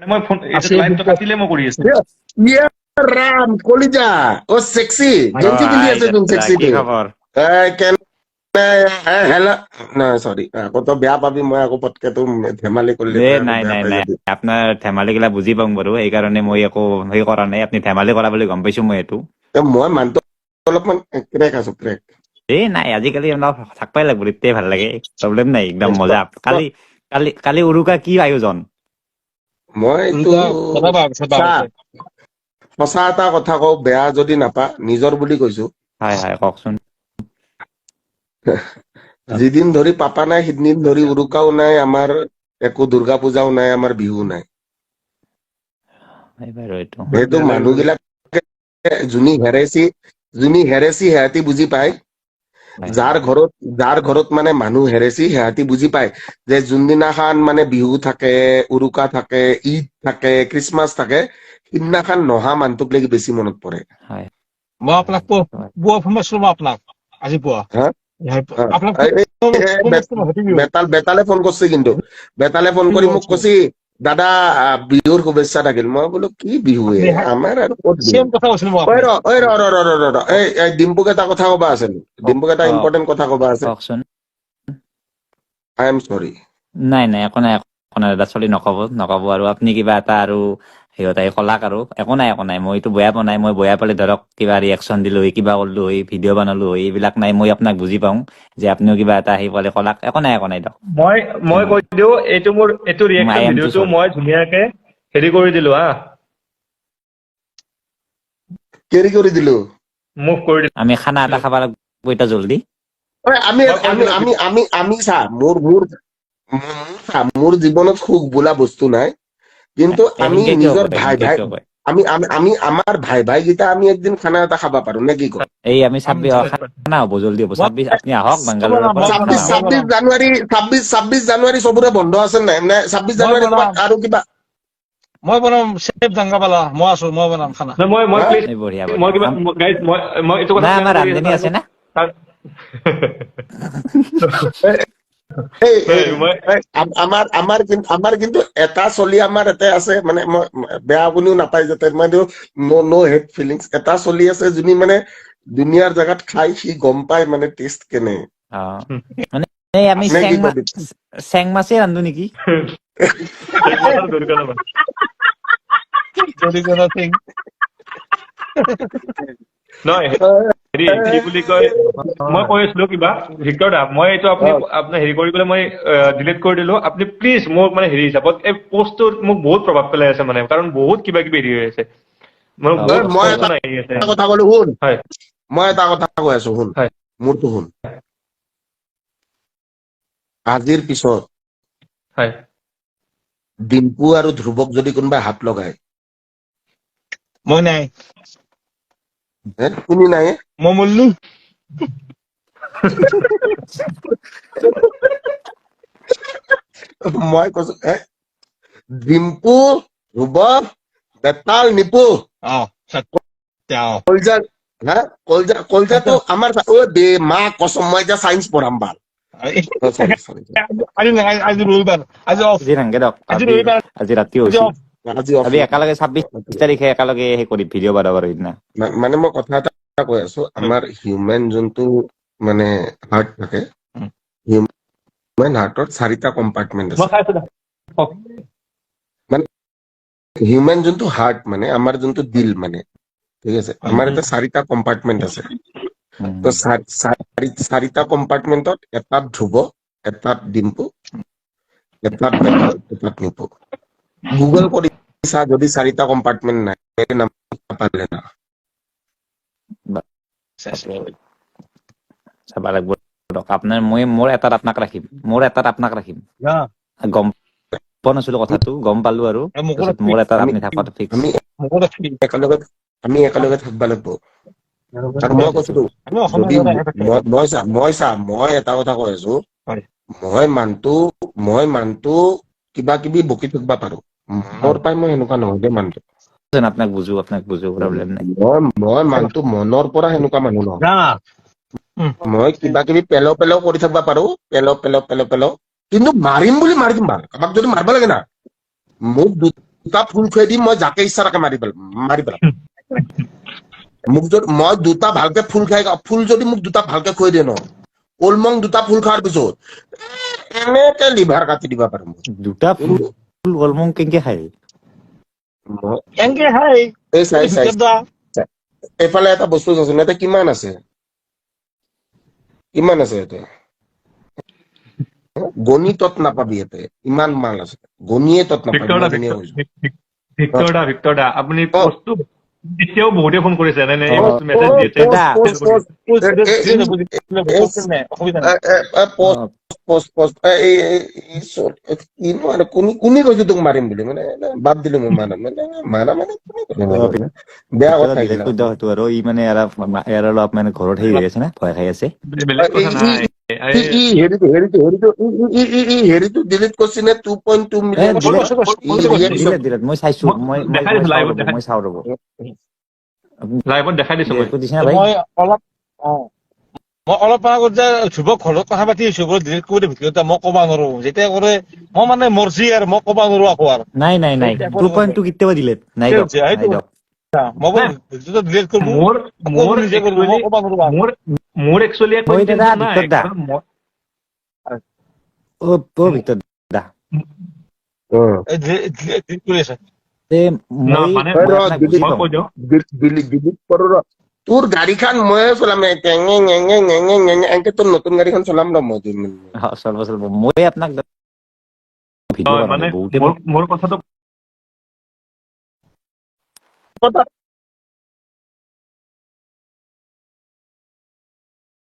মই ফোন লাইভটো কাটিলে মই কৰি আছো। ইয়া ৰাম কলিজা ও সেক্সি গেঞ্জি পিন্ধি আছে তুমি সেক্সি কি খবৰ? হেল্ল' নাই সৰি আকৌ তো বেয়া পাবি মই আকৌ পটকে তো ধেমালি কৰিলে তই আকৌ নাই বেয়া নাই পাই নাই যাবি আপোনাৰ ধেমালি গিলা বুজি পাওঁ বাৰু, সেইকাৰণে মই একো হেৰি কৰা নাই। আপুনি ধেমালি কৰা বুলি গম পাইছো মই এইটো। মই মানুহটো অলপমান ক্ৰেক আছো ক্ৰেক নাই আজিকালি অলপ থাকবাই লাগব, তেতিয়াই ভাল লাগে। প্ৰব্লেম নাই, একদম মজা। কালি কালি কালি উৰুকা কি আয়োজন? মই এইটো চা সঁচা এটা কথা কওঁ, বেয়া যদি নাপা, নিজৰ বুলি কৈছো। হয় হয় কওকচোন। যিদিন ধৰি পাপা নাই সিদিন ধৰি উৰুকাও নাই আমাৰ, একো দুৰ্গা পূজাও নাই, আমাৰ বিহু নাই। বাৰু এইটো সেইটো মানুহবিলাকে যোনি হেৰেছি সিহঁতি বুজি পায়। হয় যাৰ ঘৰত মানে মানুহ হেৰেছি সিহঁতি বুজি পায় যে যোনদিনাখন মানে বিহু থাকে, উৰুকা থাকে, ঈদ থাকে, খ্ৰীষ্টমাছ থাকে, সিদিনাখন নহা মানুহটোক লাগি বেছি মনত পৰে। হয় মই আপোনাক পুৱা ফোন মাৰিছিলো, মই আপোনাক আজি পুৱা হা আপোনাক বেতালে ফোন কৰছে, কিন্তু বেতালে ফোন কৰি মোক কৈছি দাদা বিহুৰ শুভেচ্ছা থাকিল। মই বোলো কি বিহু আমাৰ আৰু ক'ত বিহু। চেম কথা কৈছিলো মই ঐ আপোনাক। ৰ এই ডিম্পুক এটা কথা কবা আছে, ডিম্পুক এটা ইম্পৰ্টেন্ট কথা কবা আছে। কওকচোন। আই এম সৰি। নাই নাই একো নাই, একো নাই দাদা, চলি নকব আৰু আপুনি কিবা এটা আৰু সিহঁতে কলাক আৰু একো নাই মইতো বেয়া পোৱা নাই। মই বেয়া পালে ধৰক কিবা ৰিয়েকশ্যন দিলো হয়, কিবা কৰিলো হয়, ভিডিঅ' বনালো হয়, এইবিলাক নাই। মই আপোনাক বুজি পাওঁ যে আপুনিও কিবা এটা আহি পালে কলাক, একো নাই দিয়ক। মই কৈ দিওঁ, এইটো আই ৰিয়েকশ্যন এম টু ভিডিঅ'টো চৰি। মই ধুনীয়াকে হেৰি কৰি দিলো হা, কেৰি কৰি দিলো। মুভ কৰি দিলো। আমি খানা এটা খাব লাগব এতিয়া জল্দি। আমি মই কৈ আমি দিলো। আমি আমি আমি চা মোৰ জীৱনত সুখ বোলা বস্তু নাই, কিন্তু আমি সেনকে কিয় নিজৰ কয়, ভাই সেনকে ভাই কিয় কয়? আমি আমাৰ ভাই গীতা আমি একদিন খানা এটা খাবা পাৰো নে কি কয়? এই আমি 26 খানা হ'ব, জল্দি হ'ব 26। আপুনি আহক মই বাংগালোৰৰ পৰা খানা বনাম, হ'ব। ছাব্বিশ জানুৱাৰী চবৰে বন্ধ আছে নাই? নে 26 মই জানুৱাৰী বনাম, ক'ৰবাত আৰু কিবা মই বনাম চেফ জাংগাবালা, মই আছো, মই বনাম খানা। মই হা? প্লিজ, এই বঢ়িয়া মই বঢ়িয়া কিবা গাইজ, মই এইটো কথা নাই প্লেন আমাৰ কৰি আছো ৰান্ধনী আছে না। এই এই মই এই আমাৰ কিন্তু এটা চলি আমাৰ ইয়াতে আছে, মানে মই বেয়া আপুনিও নাপায় যাতে, মই নো হেড ফিলিংছ। এটা চলি আছে যোনি মানে দুনিয়াৰ জেগাত খাই সি গম পায় মানে টেষ্ট কেনে। অ মানে এই আমি নে কি কবি? চেং মাছেই ৰান্ধো নেকি? নহয় হেৰি কি বুলি কয়, মই কৈ আছিলো কিবা, ভিক্টৰ দা, মই এইটো আপুনি হেৰি কৰি পেলাই মই ডিলিট কৰি দিলো। আপুনি প্লিজ মোক মানে হেৰি হিচাপত এই পষ্টটোত মোক বহুত প্ৰভাৱ পেলাই আছে, মানে কাৰণ বহুত কিবা কিবি হেৰি হৈ আছে, মোৰ হ'ব বহুত মই এটা কোৱেশ্যন আহি আছে। কথা কলো শুন, হয় মই এটা কথা কৈ আছো শুন, হয় মোৰতো শুন। আজিৰ পিছত হয় ডিম্পু আৰু ধ্ৰুৱক যদি কোনোবাই হাত লগায়, মই নাই, শুনি নাই মই মল্লু। মই কৈছো ডিম্পু, ধ্ৰুৱ, বেতাল, নিপু, অ সত্য। কলজা, হা কলজাটো আমাৰ মা কচম, মই এতিয়া চাইন্স পঢ়াম ভাল। চৰি আজি ৰবিবাৰ, আজি অফ, আজি নাংগে দিয়ক, আজি আজি ৰবিবাৰ, আজি ৰাতি আজি হৈছি। অফ। আজি অফ আমি একেলগে 26 তাৰিখে একেলগে সেই কৰি ভিডিঅ' বনাব পাৰো সিদিনা। মানে মই কথা এটা কৈ আছো, আমাৰ হিউমেন যোনটো মানে হাৰ্ট থাকে, হিউমেন হাৰ্টত 4টা কম্পাৰ্টমেণ্ট মই আছে। খাইছো দা। মানে হিউমেন যোনটো হাৰ্ট, মানে আমাৰ যোনটো দিল, মানে ঠিক আছে, আমাৰ এটা 4টা কম্পাৰ্টমেণ্ট আছে। তো 4টা কম্পাৰ্টমেণ্টত এটাত ধ্ৰুৱ, এটাত ডিম্পু, এটাত বেতাল, এটাত নিপু। গুগল কৰি চা, যদি 4টা কম্পাৰ্টমেণ্ট নাই, নাপালে না। চাব লাগিব আপোনাৰ, মোৰ এটাত আপোনাক ৰাখিম। গম পোৱা নাছিলো কথাটো, গম পালো আৰু মোকো তাৰপিছত ৰাখিবি, মোৰ এটাত আমি আপুনি থাকাটো ফিক্স। আমি মোকো ৰাখিবি। একেলগে থাকবা লাগিব। আৰু মই কৈছো, আমি অসমীয়া যদি ল'ৰা একেলগে থাকিম। মই এটা কথা কৈ আছো, হয় মই মানটো কিবা কিবি বকি থাকিবা পাৰো, মনৰ পৰাই মই সেনেকুৱা নহয় দেই মানুহটো। আপোনাক বুজো প্ৰব্লেম নাই। মই মানুহটো মনৰ পৰা সেনেকুৱা মানুহ নহয়। যা মই কিবা কিবি পেলাও কৰি থাকিবা পাৰো, পেলাও, কিন্তু মাৰিম বুলি মাৰি দিম ভাল। কাৰোবাক যদি মাৰিব লাগে না, মোক দুটা ফুল খুৱাই দিম, মই যাকে ইচ্ছা তাকে মাৰি পেলাম। মোক যদি মই দুটা ভালকে ফুল যদি মোক দুটা ভালকে খুৱাই দিয়ে ন, ওলমং দুটা ফুল খোৱাৰ পিছত এনেকে লিভাৰ কাটি দিব পাৰো মই। দুটা ফুল অলমং কেনেকে খাই? এনকে হাই এই চাই ভিতৰত দা এইফালে এটা বস্তু আছে, ইয়াতে কিমান আছে ইয়াতে গণিতত নাপাবি, ইয়াতে ইমান মাল আছে, গণিয়ে তত নাপাবি। ভিক্টৰ দা, মই ধুনীয়া কৈছো। ভিক্টৰ দা, আপুনি অ। পষ্টটো এতিয়াও বহুতে ফোন কৰিছে, এনে অ, মেছেজ দি আছে। দা। অসুবিধা নাই। কোনে কৈছে তোক মাৰিম বুলি, মানে বাদ দিলো মই মাৰা মানে বেয়া কথা ডিলেট এইগিলা। কৰি দিয়ক সেইটো আৰু ই মানে ইয়াৰ অলপ মানে ঘৰত হেৰি হৈ আছে না, ভয় খাই আছে। বেলেগ কথা নাই। হেৰিটো ডিলিট কৰিছি নে 2.2 মিলিয়ন ডিলেট মই চাইছো, মই দেখাই দিছো, লাইভত চাওঁ ৰ'ব। লাইভত দেখাই দিছো মই। ডিলেট কৰি দিছে না ভাই? মই অলপ আগত যে ধ্ৰুৱক ঘৰত কথা পাতি আছো, বোলে ডিলিট কৰি ভিতৰত মই ক'ব নোৱাৰো, যেতিয়া কৰে মই মানে মৰজি আৰু মই ক'ব নোৱাৰো আকৌ আৰু নাই 2.2 কেতিয়াবা ডিলেট নাই দিয়ক, নাই দিয়ক। মই ভিডিঅ'টো ডিলিট কৰিব মোৰ নিজে কৰিব, মই ক'ব নোৱাৰো। মোৰ একচুৱেলি একো মই দাদা intention নাই, ভিতৰত দা। কাৰণ মই- ভিতৰত দা ডিলিট কৰি আছে। মই মানে মই আপোনাক বুজি মই পাওঁ। কৈ দিওঁ, ডিলিট কৰো ৰ। তোৰ গাড়ীখন ময়ে চলাম, এনেকে তোৰ নতুন গাড়ীখন চলাম ৰ মই 2 মিনিট। চলব মই আপোনাক ভিডিঅ' মানে বহুতে মোৰ কথাটো